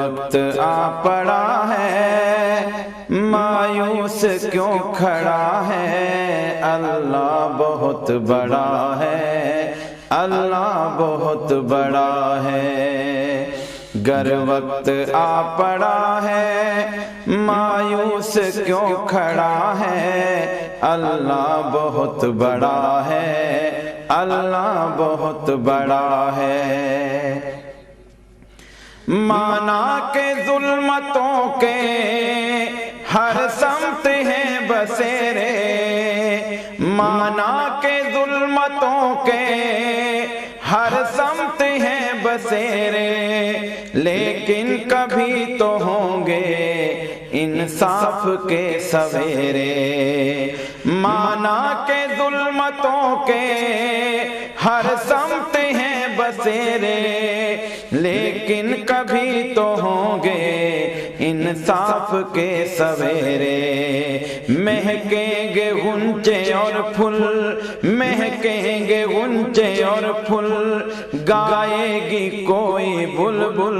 وقت آ پڑا ہے مایوس کیوں کھڑا ہے، اللہ بہت بڑا ہے، اللہ بہت بڑا ہے۔ گر وقت آ پڑا ہے مایوس کیوں کھڑا ہے، اللہ بہت بڑا ہے، اللہ بہت بڑا ہے۔ مانا کہ ظلمتوں کے ہر سمت ہیں بسیرے، مانا کہ ظلمتوں کے ہر سمت ہیں بسیرے، لیکن کبھی تو ہوں گے انصاف کے سویرے۔ مانا کہ ظلمتوں کے ہر سمت ہیں بسیرے، لیکن کبھی تو ہوں گے انصاف کے سویرے۔ مہکیں گے غنچے اور پھول، مہکیں گے غنچے اور پھول، گائے گی کوئی بلبل،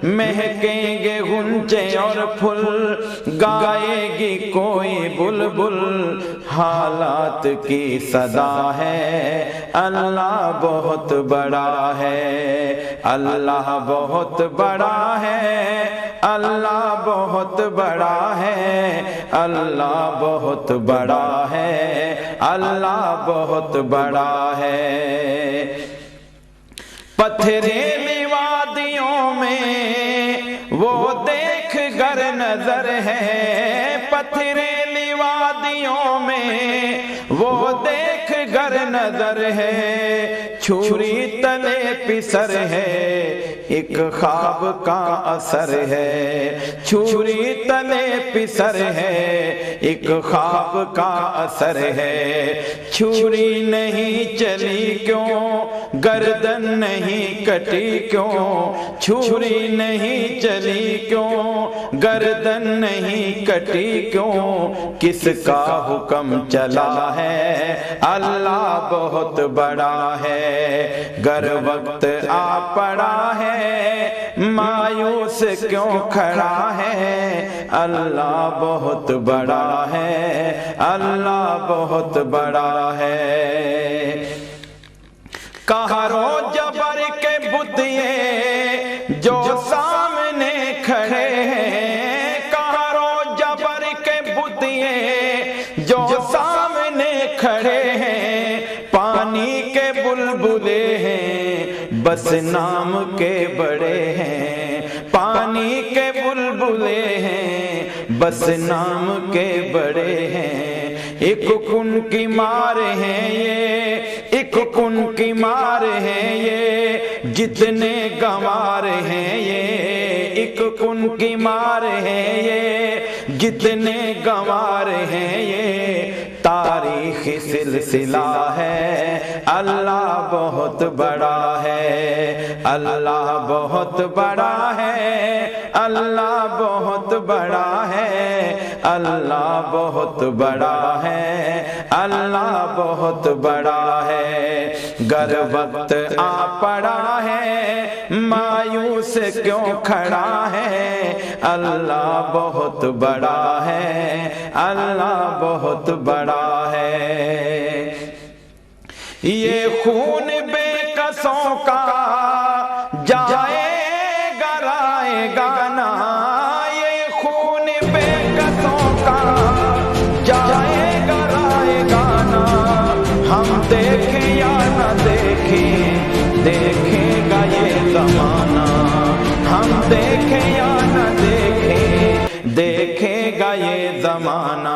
مہکیں گے غنچے اور پھول، گائے گی کوئی بلبل۔ حالات کی صدا ہے اللہ بہت بڑا ہے، اللہ بہت بڑا ہے، اللہ بہت بڑا ہے، اللہ بہت بڑا ہے، اللہ بہت بڑا ہے۔ پتھریلی وادیوں میں وہ دیکھ گر نظر ہے، پتھریلی وادیوں میں وہ دیکھ گر نظر ہے، چھری تلے پسر ہے ایک خواب کا اثر ہے، چھری تلے پسر ہے ایک خواب کا اثر ہے۔ چھری نہیں چلی کیوں، گردن نہیں کٹی کیوں، چھری نہیں چلی کیوں، گردن نہیں کٹی کیوں، کس کا حکم چلا ہے اللہ بہت بڑا ہے۔ گر وقت آ پڑا ہے مایوس کیوں کھڑا ہے، اللہ بہت بڑا ہے، اللہ بہت بڑا ہے۔ قہر و جبر کے بت یہ جو سامنے کھڑے ہیں، قہر و جبر کے بت یہ جو سامنے کھڑے ہیں، پانی کے بلبلے ہیں بس نام کے بڑے ہیں، پانی کے بلبلے ہیں بس نام کے بڑے ہیں۔ ایک کن کی مار ہیں یہ، ایک کن کی مار ہیں یہ، جتنے گنوار ہیں یہ، ایک کن کی مار ہیں یہ، جتنے گنوار ہیں یہ۔ تاریخی سلسلہ ہے اللہ بہت بڑا ہے، اللہ بہت بڑا ہے، اللہ بہت بڑا ہے، اللہ بہت بڑا ہے، اللہ بہت بڑا ہے۔ گر وقت آ پڑا ہے مایوس کیوں کھڑا ہے، اللہ بہت بڑا ہے، اللہ بہت بڑا ہے۔ یہ خون بے کسوں کا جائے گا رائے گانا، یہ خون بے کسوں کا جائے گا رائے گانا، ہم دیکھیں یا نہ دیکھیں دیکھے گا یہ زمانہ، ہم دیکھیں یا نہ دیکھیں دیکھے گا یہ زمانہ۔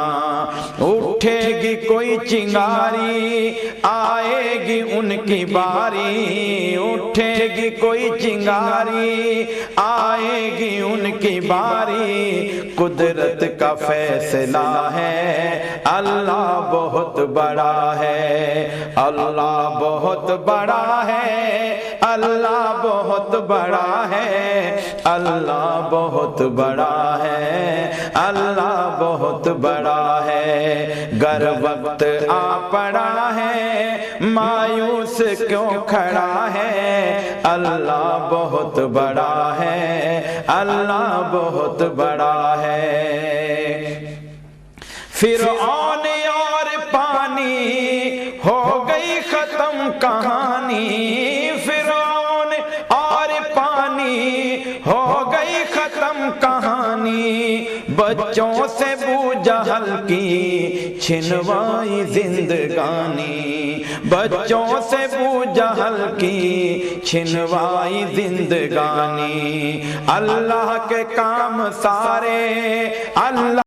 اٹھے گی کوئی چنگاری آئے گی ان کی باری، اٹھے گی کوئی چنگاری آئے گی ان کی باری، قدرت کا فیصلہ ہے اللہ بہت بڑا ہے، اللہ بہت بڑا ہے، اللہ بہت بڑا ہے، اللہ بہت بڑا ہے، اللہ بہت بڑا ہے۔ گر وقت آ پڑا ہے مایوس کیوں کھڑا ہے؟ اللہ بہت بڑا ہے، اللہ بہت بڑا ہے۔ فرعون اور پانی ہو گئی ختم کہانی، فرعون اور پانی ہو گئی ختم کہانی، بچوں سے بو جہل کی چھنوائی زندگانی، بچوں سے بو جہل کی چھنوائی زندگانی۔ اللہ کے کام سارے اللہ